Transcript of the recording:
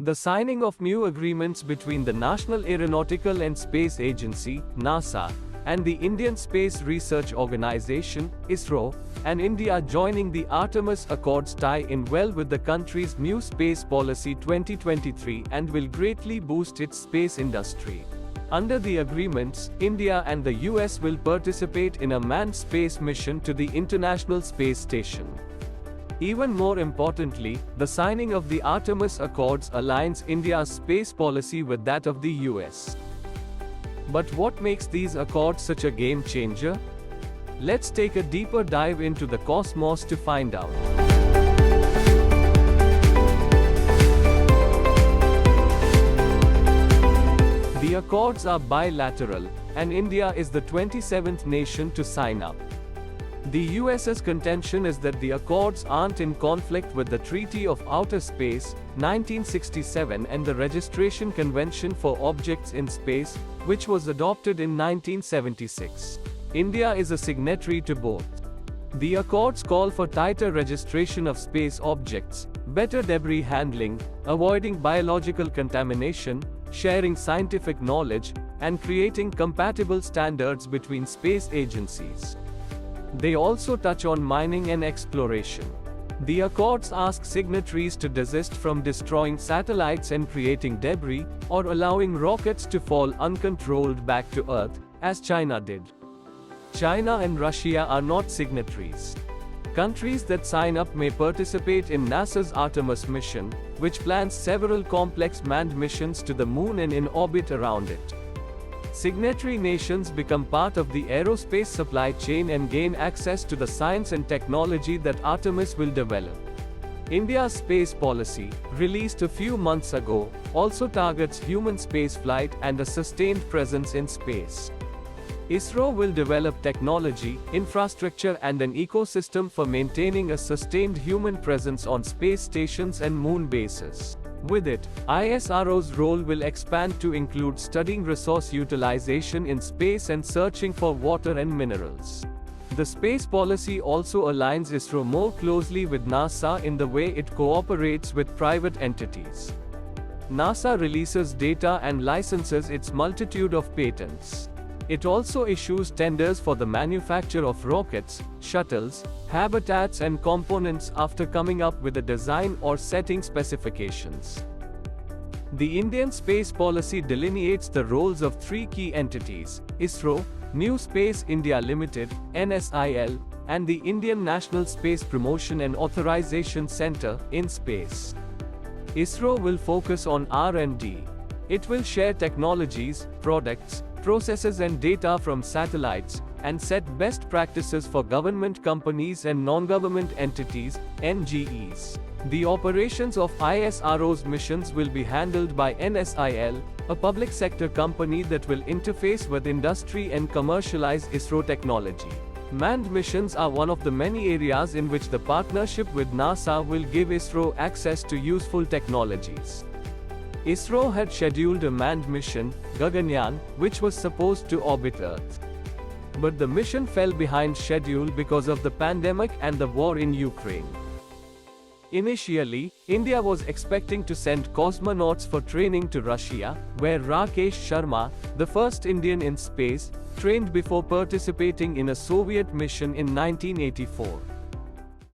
The signing of new agreements between the National Aeronautical and Space Agency, NASA, and the Indian Space Research Organization, ISRO, and India joining the Artemis Accords tie in well with the country's new Space Policy 2023 and will greatly boost its space industry. Under the agreements, India and the US will participate in a manned space mission to the International Space Station. Even more importantly, the signing of the Artemis Accords aligns India's space policy with that of the US. But what makes these accords such a game changer? Let's take a deeper dive into the cosmos to find out. The accords are bilateral, and India is the 27th nation to sign up. The US's contention is that the accords aren't in conflict with the Treaty of Outer Space, 1967 and the Registration Convention for Objects in Space, which was adopted in 1976. India is a signatory to both. The accords call for tighter registration of space objects, better debris handling, avoiding biological contamination, sharing scientific knowledge, and creating compatible standards between space agencies. They also touch on mining and exploration. The accords ask signatories to desist from destroying satellites and creating debris, or allowing rockets to fall uncontrolled back to Earth, as China did. China and Russia are not signatories. Countries that sign up may participate in NASA's Artemis mission, which plans several complex manned missions to the Moon and in orbit around it. Signatory nations become part of the aerospace supply chain and gain access to the science and technology that Artemis will develop. India's space policy, released a few months ago, also targets human spaceflight and a sustained presence in space. ISRO will develop technology, infrastructure and an ecosystem for maintaining a sustained human presence on space stations and moon bases. With it, ISRO's role will expand to include studying resource utilization in space and searching for water and minerals. The space policy also aligns ISRO more closely with NASA in the way it cooperates with private entities. NASA releases data and licenses its multitude of patents. It also issues tenders for the manufacture of rockets, shuttles, habitats and components after coming up with a design or setting specifications. The Indian space policy delineates the roles of three key entities: ISRO, New Space India Limited, NSIL, and the Indian National Space Promotion and Authorization Centre, IN-SPACE. ISRO will focus on R&D. It will share technologies, products, processes and data from satellites, and set best practices for government companies and non-government entities, NGEs. The operations of ISRO's missions will be handled by NSIL, a public sector company that will interface with industry and commercialize ISRO technology. Manned missions are one of the many areas in which the partnership with NASA will give ISRO access to useful technologies. ISRO had scheduled a manned mission, Gaganyaan, which was supposed to orbit Earth. But the mission fell behind schedule because of the pandemic and the war in Ukraine. Initially, India was expecting to send cosmonauts for training to Russia, where Rakesh Sharma, the first Indian in space, trained before participating in a Soviet mission in 1984.